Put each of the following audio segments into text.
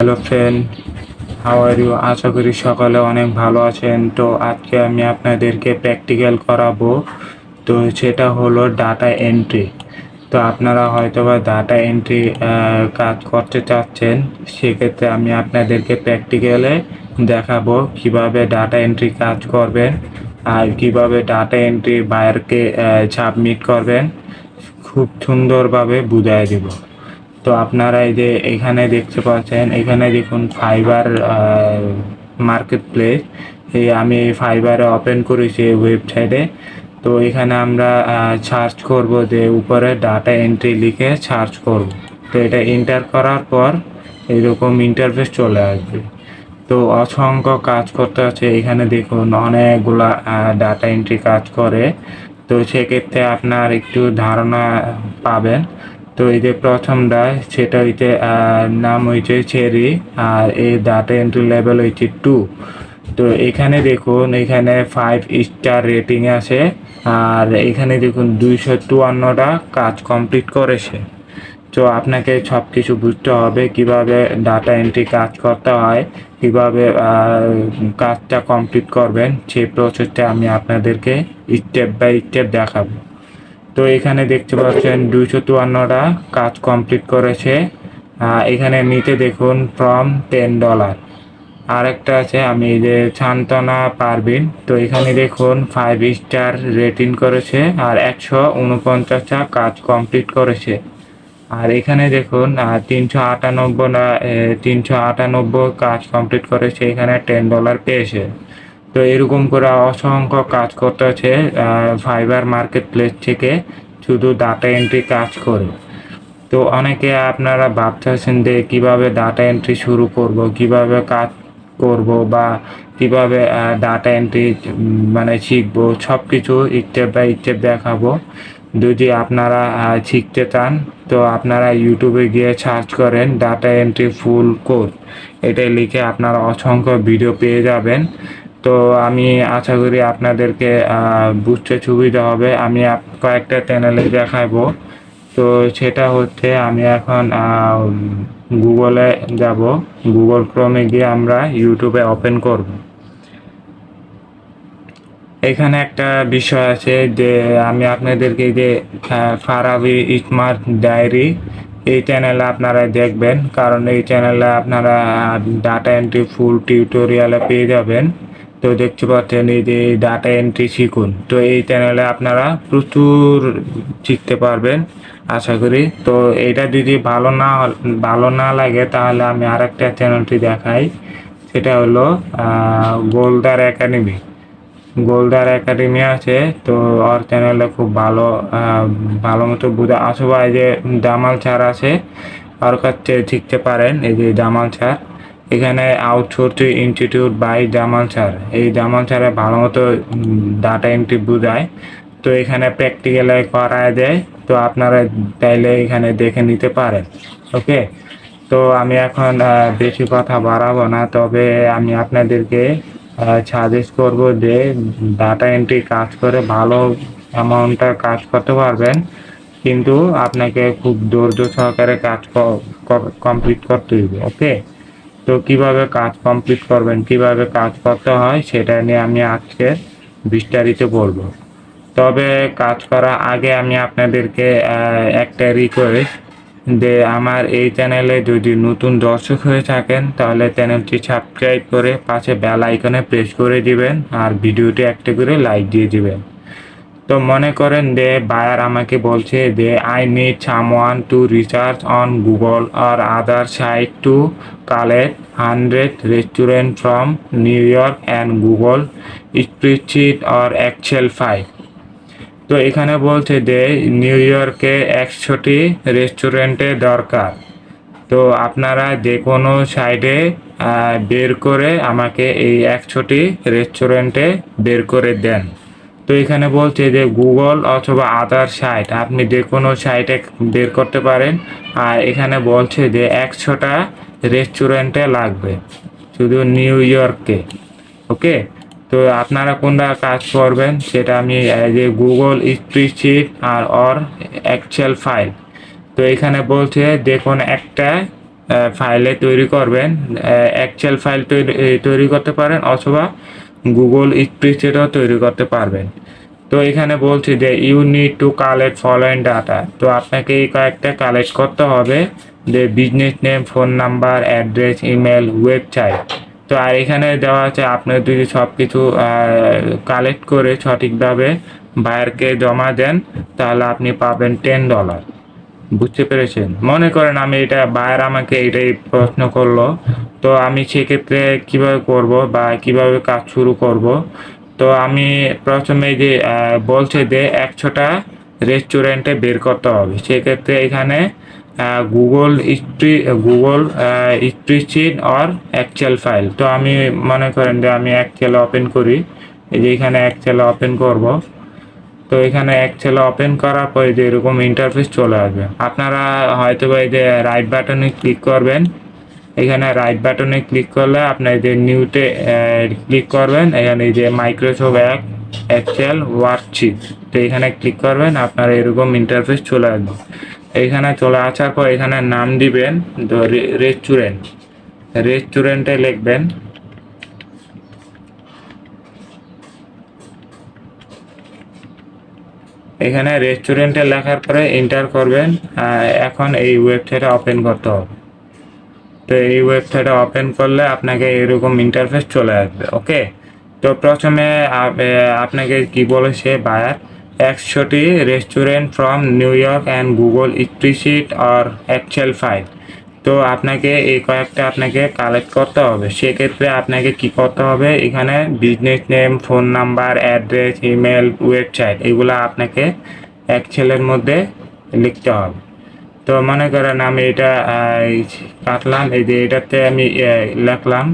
Hello friend, how are you? আশা করি সকালে অনেক ভালো আছেন। তো আজকে আমি আপনাদেরকে প্র্যাকটিক্যাল করাবো। তো সেটা হলো ডাটা এন্ট্রি। তো আপনারা হয়তোবা ডাটা এন্ট্রি কাজ করতে চাচ্ছেন, সেক্ষেত্রে আমি আপনাদেরকে প্র্যাকটিক্যালে দেখাবো কিভাবে ডাটা এন্ট্রি কাজ করবেন আর কিভাবে ডাটা এন্ট্রি বায়ারকে সাবমিট করবেন, খুব সুন্দরভাবে বুঝাই দেব। তো আপনারা এই যে এখানে দেখতে পাচ্ছেন, এখানে দেখুন ফাইবার মার্কেট প্লেস। আমি ফাইবারে ওপেন করেছি ওয়েবসাইটে। তো এখানে আমরা সার্চ করব, যে উপরে ডাটা এন্ট্রি লিখে সার্চ করব। তো এটা এন্টার করার পর এরকম ইন্টারফেস চলে আসবে। তো অসংখ্য কাজ করতে আছে, এখানে দেখুন অনেকগুলা ডাটা এন্ট্রি কাজ করে। তো সেক্ষেত্রে আপনার একটু ধারণা পাবেন। তো এই যে প্রথমটা, সেটা হইতে নাম হইছে চেরি, আর এই ডাটা এন্ট্রি লেভেল হইছে 2। তো এখানে দেখুন, এখানে 5 স্টার রেটিং আছে, আর এখানে দেখুন 254টা কাজ কমপ্লিট করেছে। তো আপনাকে সব কিছু বুঝতে হবে কিভাবে ডাটা এন্ট্রি কাজ করতে হয়, কিভাবে কাজটা কমপ্লিট করবেন, সেই প্রসেসটা আমি আপনাদেরকে স্টেপ বাই স্টেপ দেখাবো। তো এখানে দেখতে পাচ্ছেন 254টা কাজ কমপ্লিট করেছে। এখানে নিচে দেখুন ফ্রম $10। আরেকটা আছে, আমি এই যে সান্তনা পারবিন, তো এখানে দেখুন 5 স্টার রেটিং করেছে আর 149টা কাজ কমপ্লিট করেছে। আর এখানে দেখুন 398 কাজ কমপ্লিট করেছে, এখানে $10 পেয়েছে। তো এরকম করে অসংখ্য কাজ করতে আছে ফাইবার মার্কেট প্লেস থেকে, শুধু ডাটা এন্ট্রি কাজ করে। তো অনেকে আপনারা ভাবতেছেন যে কিভাবে ডাটা এন্ট্রি শুরু করব, কিভাবে কাজ করব, বা কিভাবে ডাটা এন্ট্রি মানে শিখবো, সব কিছু স্টেপ বাই স্টেপ দেখাবো। যদি আপনারা শিখতে চান, তো আপনারা ইউটিউবে গিয়ে সার্চ করেন ডাটা এন্ট্রি ফুল কোর্স, এটা লিখে আপনারা অসংখ্য ভিডিও পেয়ে যাবেন। তো আমি আশা করি আপনাদেরকে বুঝতে সুবিধা হবে। আমি কয়েকটা চ্যানেলে দেখাবো। তো সেটা হচ্ছে, আমি এখন গুগলে যাব, গুগল ক্রোমে গিয়ে আমরা ইউটিউবে ওপেন করব। এখানে একটা বিষয় আছে, যে আমি আপনাদেরকে যে ফারাবি স্মার্ট ডায়েরি, এই চ্যানেলে আপনারা দেখবেন, কারণ এই চ্যানেলে আপনারা ডাটা এন্ট্রি ফুল টিউটোরিয়ালে পেয়ে যাবেন। তো দেখতে পাচ্ছেন এই যে ডাটা এন্ট্রি শিখুন, তো এই চ্যানেলে আপনারা প্রচুর শিখতে পারবেন আশা করি। তো এটা যদি ভালো না লাগে, তাহলে আমি আরেকটা চ্যানেলটি দেখাই, সেটা হলো গোলদার একাডেমি। গোলদার একাডেমি আছে, তো ওর চ্যানেলে খুব ভালো মতো বুঝা আসবা। এই যে জামাল স্যার আছে, ওর কাছে শিখতে পারেন। এই যে জামাল স্যার, এখানে outsourcing institute by Jamal sir, এই জামাল স্যারে ভালো মতো ডাটা এন্ট্রি বুঝায়। তো এখানে প্র্যাকটিক্যালে করায় দেয়, তো আপনারা চাইলে এখানে দেখে নিতে পারেন। ওকে, তো আমি এখন বেশি কথা বাড়াবো না, তবে আমি আপনাদেরকে সাজেস্ট করব যে ডাটা এন্ট্রি কাজ করে ভালো অ্যামাউন্টটা কাজ করতে পারবেন, কিন্তু আপনাকে খুব ধৈর্য সহকারে কাজ কমপ্লিট করতে হবে। ওকে, তো কিভাবে কাজ কমপ্লিট করবেন, কিভাবে কাজ করতে হয়, সেটা নিয়ে আমি আজকে বিস্তারিত বলবো। তবে কাজ করার আগে আমি আপনাদেরকে একটা রিকোয়েস্ট, যে আমার এই চ্যানেলে যদি নতুন দর্শক হয়ে থাকেন, তাহলে চ্যানেলটি সাবস্ক্রাইব করে পাশে বেল আইকনে প্রেস করে দিবেন, আর ভিডিওটি একটা করে লাইক দিয়ে দিবেন। তো মনে করেন যে বায়ার আমাকে বলছে যে I need someone to research on Google or other site to collect 100 restaurant from New York and Google spreadsheet or Excel file. তো এখানে বলছে যে নিউ ইয়র্কে 100টি রেস্টুরেন্টের দরকার। তো আপনারা যে কোনো সাইটে বের করে আমাকে এই 100টি রেস্টুরেন্টে বের করে দেন। তো এখানে বলছে যে গুগল অথবা আদার সাইট, আপনি যে কোনো সাইটে বের করতে পারেন। আর এখানে বলছে যে 100টা রেস্টুরেন্টে লাগবে, শুধু নিউ ইয়র্কে। ওকে, তো আপনারা কোনটা কাজ করবেন, সেটা আমি যে গুগল স্প্রেডশিট আর অর এক্সেল ফাইল। তো এখানে বলছে দেখুন একটা ফাইলে তৈরি করবেন, এক্সেল ফাইল তৈরি করতে পারেন অথবা গুগল স্প্রেডশিটও তৈরি করতে পারবেন। তো এখানে বলছি যে you need to collect following data. তো আপনাকে এই কয়েকটা কালেক্ট করতে হবে, যে business name, phone number, address, email, website. তো আর এখানে দেওয়া আছে আপনার যদি সব কিছু কালেক্ট করে সঠিকভাবে বায়ারকে জমা দেন তাহলে আপনি পাবেন $10। বুঝতে পেরেছেন? মনে করেন আমি এটা বায়ার আমাকে এটাই প্রশ্ন করলো, তো আমি সেক্ষেত্রে কিভাবে করব বা কিভাবে কাজ শুরু করব। তো আমি প্রথমে যে বলছে যে 100টা রেস্টুরেন্টে বের করতে হবে, সেক্ষেত্রে এখানে Google spreadsheet or Excel file. তো আমি মনে করেন যে আমি এক্সেল ওপেন করি, এই যে এখানে এক্সেল ওপেন করব। তো এখানে এক্সেল ওপেন করার পরে যে এরকম ইন্টারফেস চলে আসবে, আপনারা হয়তো বা এই যে রাইট বাটনে ক্লিক করবেন। এখানে রাইট বাটনে ক্লিক করলে আপনার যে নিউতে ক্লিক করবেন, এখানে এই যে মাইক্রোসফট এক্সেল ওয়ার্কশিট, তো এখানে ক্লিক করবেন, আপনার এরকম ইন্টারফেস চলে আসবে। এখানে চলে আসার পর এখানে নাম দিবেন রেস্টুরেন্টে লিখবেন। এখানে রেস্টুরেন্টে লেখার পরে এন্টার করবেন। এখন এই ওয়েবসাইটে ওপেন করতে হবে। তো এই ওয়েবসাইটে ওপেন করলে আপনাকে এরকম ইন্টারফেস চলে আসবে। ওকে, তো প্রথমে আপনাকে কি বলেছে বায়ার, 100টি restaurant from New York and Google spreadsheet or Excel file. তো আপনাকে এই কয়েকটা আপনাকে কালেক্ট করতে হবে। সেক্ষেত্রে আপনাকে কি করতে হবে, এখানে business name, phone number, address, email, website, এগুলো আপনাকে এক্সেলের মধ্যে লিখতে হবে। তো মনে করেন আমি এটা কাটলাম, এই যে এটাতে আমি লিখলাম।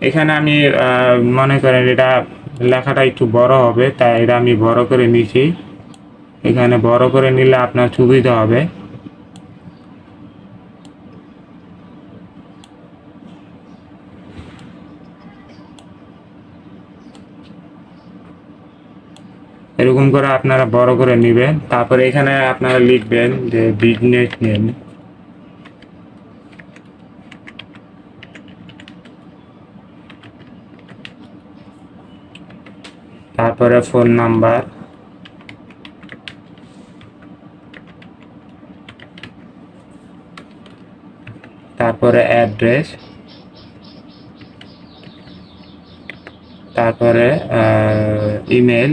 এখানে আমি মনে করেন এটা লেখাটা একটু বড় হবে, তাই এটা আমি বড় করে নিছি। এখানে বড় করে নিলে আপনার সুবিধা হবে। এরকম করে আপনারা বড় করে নেবেন। তারপরে এখানে আপনারা লিখবেন যে বিজনেস নেম, তারপরে ফোন নাম্বার, তারপরে অ্যাড্রেস, তারপরে ইমেল,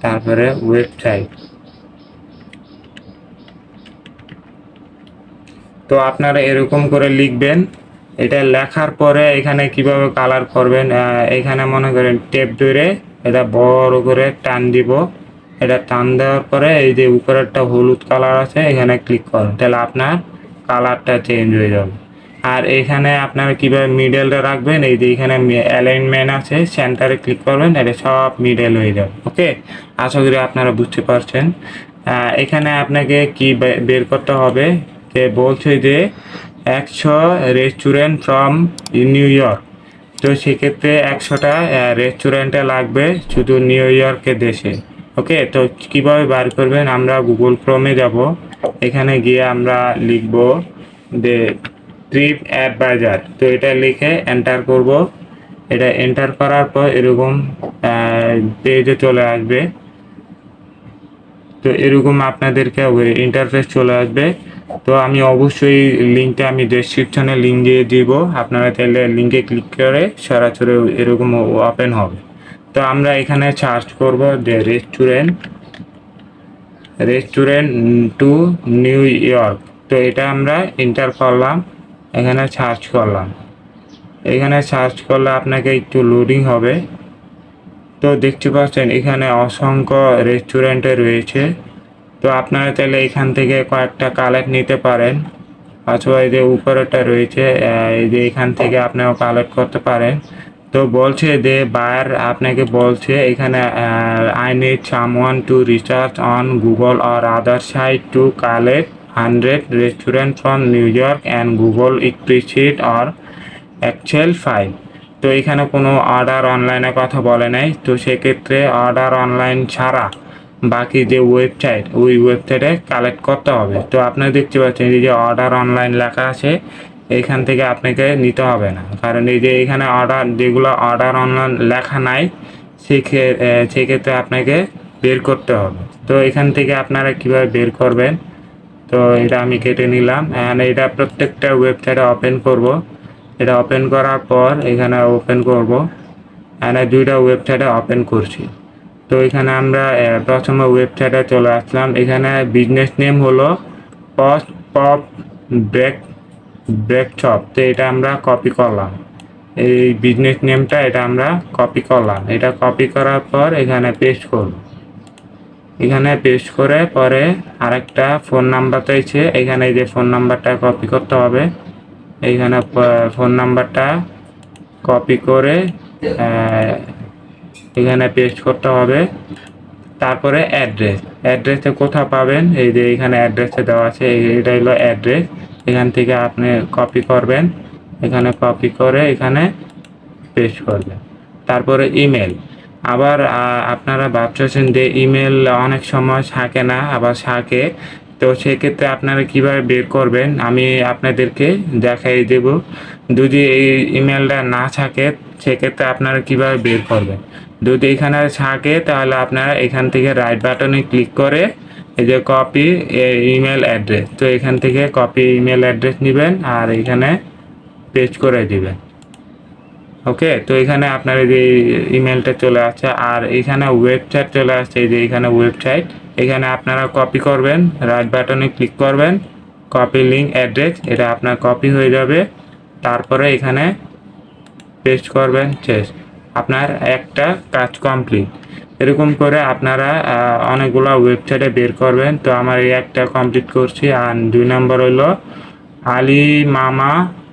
তারপরে ওয়েবসাইট। তো আপনারা এরকম করে লিখবেন। এটা লেখার পরে এখানে কিভাবে কালার করবেন, এখানে মনে করেন টেপ ধরে এটা বড় করে টান দিব। এটা টান দেওয়ার পরে এই যে উপরে একটা হলুদ কালার আছে, এখানে ক্লিক করুন, তাহলে আপনার কালারটা চেঞ্জ হয়ে যাবে। আর এখানে আপনারা কিভাবে মিডলটা রাখবেন, এই যে এখানে অ্যালাইনমেন্ট আছে, সেন্টারে ক্লিক করবেন, এটা সব মিডল হয়ে যাবে। ওকে, আশা করি আপনারা বুঝতে পারছেন। এখানে আপনাকে কি বের করতে হবে, যে বলছে যে 100 রেস্টুরেন্ট ফ্রম নিউ ইয়র্ক। তো সেক্ষেত্রে 100টা রেস্টুরেন্টে লাগবে শুধু নিউ ইয়র্কের দেশে। ওকে, তো কিভাবে বার করবেন, আমরা গুগল ক্রোমে যাব। এখানে গিয়ে আমরা লিখব যে ট্রিপ অ্যাডভাইজার। তো এটা লিখে এন্টার করব। এটা এন্টার করার পর এরকম পেজে চলে আসবে। তো এরকম আপনাদেরকে ইন্টারফেস চলে আসবে। তো আমি অবশ্যই লিঙ্কটা আমি ডেসক্রিপশনে লিঙ্ক দিয়ে দিব, আপনারা চাইলে লিঙ্কে ক্লিক করে সরাসরি এরকম ওপেন হবে। তো আমরা এখানে সার্চ করব যে রেস্টুরেন্ট টু নিউ ইয়র্ক। তো এটা আমরা এন্টার করলাম, এখানে সার্চ করলাম। এখানে সার্চ করলে আপনাকে একটু লোডিং হবে। তো দেখতে পাচ্ছেন এখানে অসংখ্য রেস্টুরেন্টে রয়েছে। তো আপনারা চাইলে এখান থেকে কয়েকটা কালেক্ট নিতে পারেন, অথবা এই যে উপরেটা রয়েছে, এই যে এখান থেকে আপনারা কালেক্ট করতে পারেন। তো বলছে যে বায়ার আপনাকে বলছে এখানে I need someone to research on Google or other site to collect 100 restaurant from New York and Google spreadsheet or Excel file. তো এখানে কোনো অর্ডার অনলাইনে কথা বলে নাই। তো সেক্ষেত্রে অর্ডার অনলাইন ছাড়া বাকি যে ওয়েবসাইট, ওই ওয়েবসাইটে কালেক্ট করতে হবে। তো আপনারা দেখতে পাচ্ছেন এই যে অর্ডার অনলাইন লেখা আছে, এইখান থেকে আপনাকে নিতে হবে না, কারণ এই যে এখানে অর্ডার, যেগুলো অর্ডার অনলাইন লেখা নাই সেক্ষেত্রে আপনাকে বের করতে হবে। তো এখান থেকে আপনারা কিভাবে বের করবেন, তো এটা আমি কেটে নিলাম। অ্যান্ড এটা প্রত্যেকটা ওয়েবসাইটে ওপেন করব। এটা ওপেন করার পর এখানে ওপেন করব, অ্যান্ড দুইটা ওয়েবসাইটে ওপেন করছি। তো এখানে আমরা প্রথমে ওয়েবসাইটে চলে আসলাম। এখানে বিজনেস নেম হলো পপ ব্রেক শপ। তো এটা আমরা কপি করলাম, এই বিজনেস নেমটা এটা আমরা কপি করলাম। এটা কপি করার পর এখানে পেস্ট করব। এখানে পেস্ট করে পরে আরেকটা ফোন নাম্বার চাইছে, এখানে এই যে ফোন নাম্বারটা কপি করতে হবে। এইখানে ফোন নাম্বারটা কপি করে এখানে পেস্ট করতে হবে। তারপরে অ্যাড্রেসটা কোথাও পাবেন, এই যে এখানে অ্যাড্রেসটা দেওয়া আছে, এটা হলো অ্যাড্রেস। এখান থেকে আপনি কপি করবেন, এখানে কপি করে এখানে পেস্ট করবেন। তারপরে ইমেল। আবার আপনারা ভাবছেন যে ইমেল অনেক সময় থাকে না, আবার থাকে। তো সেক্ষেত্রে আপনারা কিভাবে বের করবেন আমি আপনাদেরকে দেখাই দেব। যদি এই ইমেলটা না থাকে সেক্ষেত্রে আপনারা কিভাবে বের করবেন। যদি এখানে থাকে তাহলে আপনারা এখান থেকে রাইট বাটনে ক্লিক করে এই যে কপি ইমেল অ্যাড্রেস, তো এখান থেকে কপি ইমেল অ্যাড্রেস নেবেন আর এখানে পেস্ট করে দিবেন। ওকে, তো এখানে আপনার এই যে ইমেলটা চলে আসছে আর এখানে ওয়েবসাইট চলে আসছে। এই যে এখানে ওয়েবসাইট, এখানে আপনারা কপি করবেন, রাইট বাটনে ক্লিক করবেন, কপি লিঙ্ক অ্যাড্রেস, এটা আপনার কপি হয়ে যাবে। তারপরে এখানে পেস্ট করবেন, শেষ, আপনার একটা কাজ কমপ্লিট। এরকম করে আপনারা অনেকগুলো ওয়েবসাইটে বের করবেন। তো আমার এই একটা কমপ্লিট করছি। আর 2 নম্বর হলো আলি মামা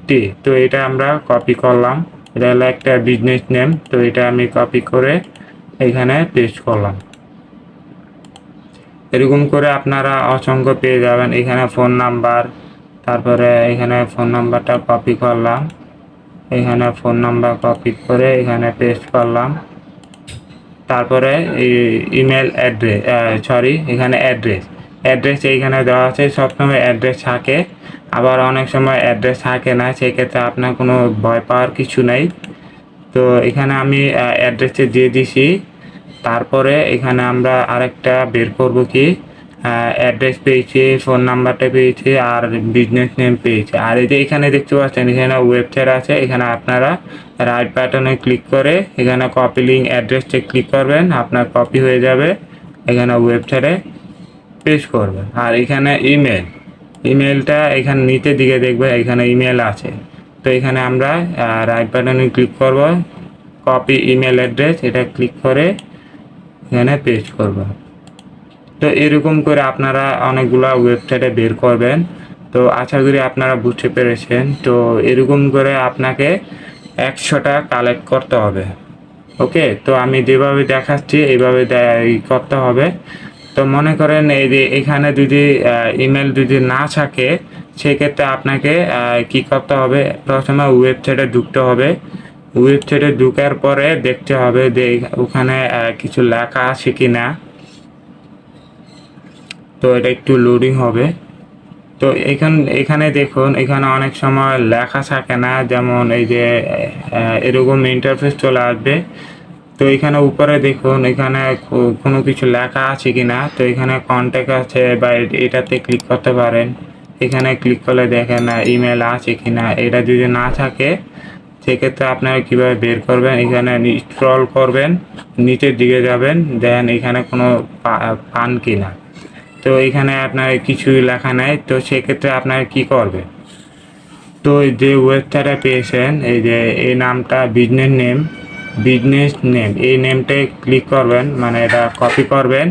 টি। তো এটা আমরা কপি করলাম, এটা হলো একটা বিজনেস নেম। তো এটা আমি কপি করে এখানে পেস্ট করলাম। এরকম করে আপনারা অসংখ্য পেয়ে যাবেন। এখানে ফোন নাম্বার, তারপরে এখানে ফোন নাম্বারটা কপি করলাম, এখানে ফোন নাম্বার কপি করে এখানে পেস্ট করলাম। তারপরে ইমেল অ্যাড্রেস, এখানে অ্যাড্রেস এইখানে দেওয়া আছে। সবসময় অ্যাড্রেস থাকে, আবার অনেক সময় অ্যাড্রেস থাকে না, সেক্ষেত্রে আপনার কোনো ভয় পাওয়ার কিছু নেই। তো এখানে আমি অ্যাড্রেসে দিয়ে দিছি। তারপরে এখানে আমরা আরেকটা বের করব কি, অ্যাড্রেস পেয়েছি, ফোন নাম্বারটা পেয়েছি আর বিজনেস নেম পেয়েছি। আর এই যে এখানে দেখতে পাচ্ছেন এখানে ওয়েবসাইট আছে, এখানে আপনারা রাইট বাটনে ক্লিক করে এখানে কপি লিঙ্ক অ্যাড্রেসটা ক্লিক করবেন, আপনার কপি হয়ে যাবে। এখানে ওয়েবসাইটে পেস্ট করবেন। আর এখানে ইমেলটা এখানে নিচের দিকে দেখবে, এখানে ইমেল আছে। তো এখানে আমরা রাইট বাটনে ক্লিক করব, কপি ইমেল অ্যাড্রেস, এটা ক্লিক করে এখানে পেস্ট করব। তো এরকম করে আপনারা অনেকগুলো ওয়েবসাইটে বের করবেন। তো আশা করি আপনারা বুঝতে পেরেছেন। তো এরকম করে আপনাকে 100টা কালেক্ট করতে হবে। ওকে, তো আমি যেভাবে দেখাচ্ছি এইভাবে করতে হবে। তো মনে করেন এই যে এখানে যদি ইমেল যদি না থাকে সেক্ষেত্রে আপনাকে কি করতে হবে, প্রথমে ওয়েবসাইটে ঢুকতে হবে। ওয়েবসাইটে ঢুকার পরে দেখতে হবে যে ওখানে কিছু লেখা আছে কি না। তো এটা একটু লোডিং হবে। তো এখানে দেখুন, এখানে অনেক সময় লেখা থাকে না, যেমন এই যে এরকম ইন্টারফেস চলে আসবে। তো এখানে উপরে দেখুন এখানে কোনো কিছু লেখা আছে কিনা। তো এখানে কন্ট্যাক্ট আছে বা এটাতে ক্লিক করতে পারেন। এখানে ক্লিক করলে দেখেন ইমেল আছে কিনা। এটা যদি না থাকে সেক্ষেত্রে আপনারা কীভাবে বের করবেন, এখানে স্ক্রল করবেন, নিচের দিকে যাবেন, দেন এখানে কোনো পান কিনা। তো এখানে আপনার কিছুই লেখা নাই। তো সেক্ষেত্রে আপনারা কি করবেন, তো যে ওয়েবসাইটে পেয়েছেন এই যে এই নামটা বিজনেস নেম, এই নেমটায় ক্লিক করবেন, মানে এটা কপি করবেন।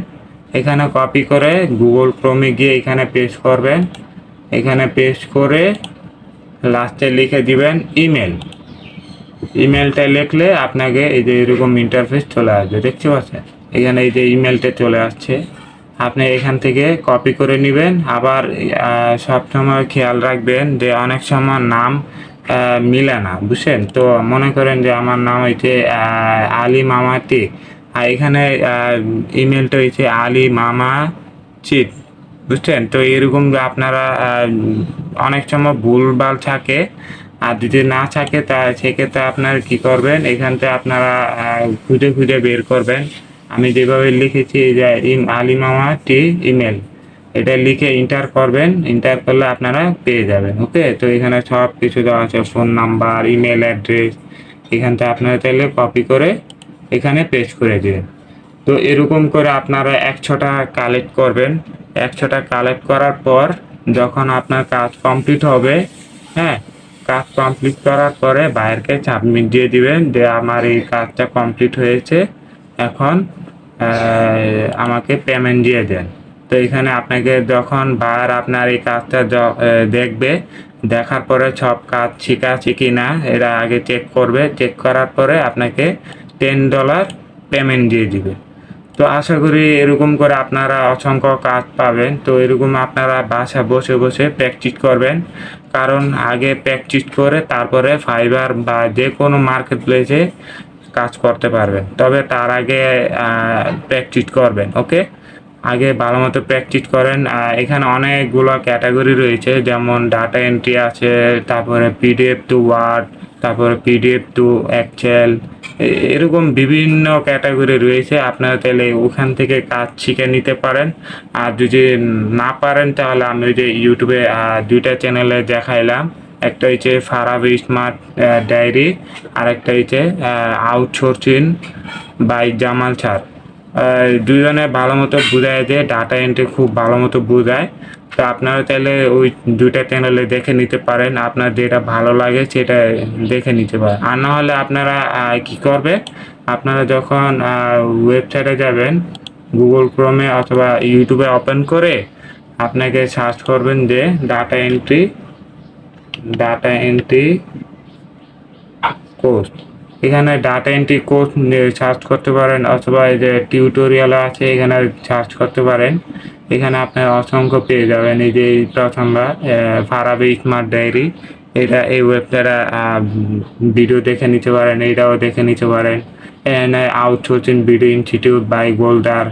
এখানে কপি করে গুগল ক্রোমে গিয়ে এখানে পেস্ট করবেন। এখানে পেস্ট করে লাস্টে লিখে দিবেন ইমেলটা লিখলে আপনাকে এই যে এরকম ইন্টারফেস চলে আসবে, দেখতে পাচ্ছেন এখানে এই যে ইমেলটা চলে আসছে। আপনি এখান থেকে কপি করে নেবেন। আবার সবসময় খেয়াল রাখবেন যে অনেক সময় নাম মিলে না, বুঝছেন। তো মনে করেন যে আমার নাম হচ্ছে আলী মামাটি, আর এখানে ইমেলটা হচ্ছে আলী মামা চিট, বুঝছেন? তো এরকম আপনারা অনেক সময় ভুলভাল থাকে, আর যদি না থাকে তা সেক্ষেত্রে আপনারা কি করবেন, এখান থেকে আপনারা খুঁজে খুঁজে বের করবেন। আমি যেভাবে লিখেছি যে আলী মামা টি ইমেল, এটা লিখে এন্টার করবেন, এন্টার করলে আপনারা পেয়ে যাবেন। ওকে, তো এখানে সব কিছু দেওয়া আছে, ফোন নাম্বার, ইমেল অ্যাড্রেস। এখান থেকে আপনারা চাইলে কপি করে এখানে পেস্ট করে দিবেন। তো এরকম করে আপনারা 100টা কালেক্ট করবেন। 100টা কালেক্ট করার পর যখন আপনার কাজ কমপ্লিট হবে, হ্যাঁ, কাজ কমপ্লিট করার পরে বাইরকে সাবমিট দিয়ে দিবেন যে আমার এই কাজটা কমপ্লিট হয়েছে, এখন আমাকে পেমেন্ট দিয়ে দেন। তো এখানে আপনাকে যখন বার আপনার এই কাজটা দেখবে, দেখার পরে সব কাজ ঠিক আছে কি না এরা আগে চেক করবে, চেক করার পরে আপনাকে $10 পেমেন্ট দিয়ে দিবে। তো আশা করি এরকম করে আপনারা অসংখ্য কাজ পাবেন। তো এরকম আপনারা বাসা বসে বসে প্র্যাকটিস করবেন, কারণ আগে প্র্যাকটিস করে তারপরে ফাইবার বা যে কোনো মার্কেট প্লেসে কাজ করতে পারবেন। তবে তার আগে প্র্যাকটিস করবেন। ওকে, আগে ভালো মতো প্র্যাকটিস করেন। এখানে অনেকগুলো ক্যাটাগরি রয়েছে, যেমন ডাটা এন্ট্রি আছে, তারপরে পিডিএফ টু ওয়ার্ড, তারপরে পিডিএফ টু এক্সেল, এরকম বিভিন্ন ক্যাটাগরি রয়েছে। আপনারা তাহলে ওখান থেকে কাজ শিখে নিতে পারেন। আর যদি না পারেন তাহলে আমি ওই যে ইউটিউবে 2টা চ্যানেলে দেখাইলাম, একটা হচ্ছে ফারাবি স্মার্ট ডায়েরি, আর একটা হচ্ছে আউটসোর্সিং বাই জামাল স্যার। দুজনে ভালো মতো বোঝায়, যে ডাটা এন্ট্রি খুব ভালো মতো বোঝায়। তো আপনারা চাইলে ওই 2টা চ্যানেলে দেখে নিতে পারেন, আপনার যেটা ভালো লাগে সেটা দেখে নিতে পারেন। আর না হলে আপনারা কি করবে, আপনারা যখন ওয়েবসাইটে যাবেন, গুগল ক্রোমে অথবা ইউটিউবে ওপেন করে আপনাকে সার্চ করবেন যে ডাটা এন্ট্রি কোর্স। এখানে ডাটা এন্ট্রি কোর্স সার্চ করতে পারেন, অথবা এই যে টিউটোরিয়াল আছে এখানে সার্চ করতে পারেন। এখানে আপনার অসংখ্য পেয়ে যাবেন। এই যে প্রথমবার ফারাবি স্মার্ট ডায়েরি, এটা এই ওয়েবসাইটে ভিডিও দেখে নিতে পারেন, এইটাও দেখে নিতে পারেন। এখানে আউটসোর্সিং ভিডিও ইনস্টিটিউট বাই গোল্ডার,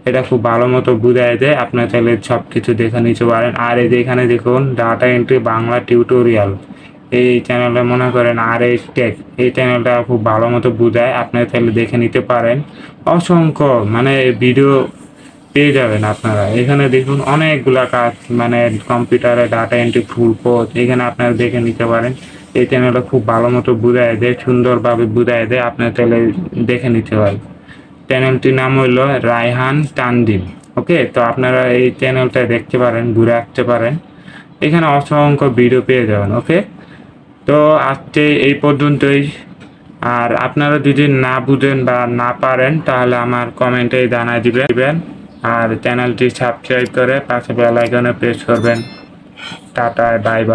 এটা খুব ভালো মতো বোঝায় দেয়, আপনার চাইলে সব কিছু দেখে নিতে পারেন। আর এই যে এখানে দেখুন ডাটা এন্ট্রি বাংলা টিউটোরিয়াল, এই চ্যানেলটা মনে করেন আর এই টেক, এই চ্যানেলটা খুব ভালো মতো বোঝায়, আপনারা তাহলে দেখে নিতে পারেন। অসংখ্য মানে ভিডিও পেয়ে যাবেন আপনারা। এখানে দেখুন অনেকগুলা কাজ, মানে কম্পিউটারে ডাটা এন্ট্রি ফুল কোর্স, এখানে আপনারা দেখে নিতে পারেন। এই চ্যানেলটা খুব ভালো মতো বোঝায় দেয়, সুন্দরভাবে বোঝায় দেয়, আপনারা তাহলে দেখে নিতে পারেন। চ্যানেলটির নাম হলো রায়হান তানজিম। ওকে, তো আপনারা এই চ্যানেলটা দেখতে পারেন, ঘুরে আসতে পারেন, এখানে অসংখ্য ভিডিও পেয়ে যাবেন। ওকে, তো আজকে এই পর্যন্তই। আর আপনারা যদি না বুঝেন বা না পারেন তাহলে আমার কমেন্টে জানাই দিবেন। আর চ্যানেলটি সাবস্ক্রাইব করে পাশে বেল আইকনে প্রেস করবেন। Tata, bye bye.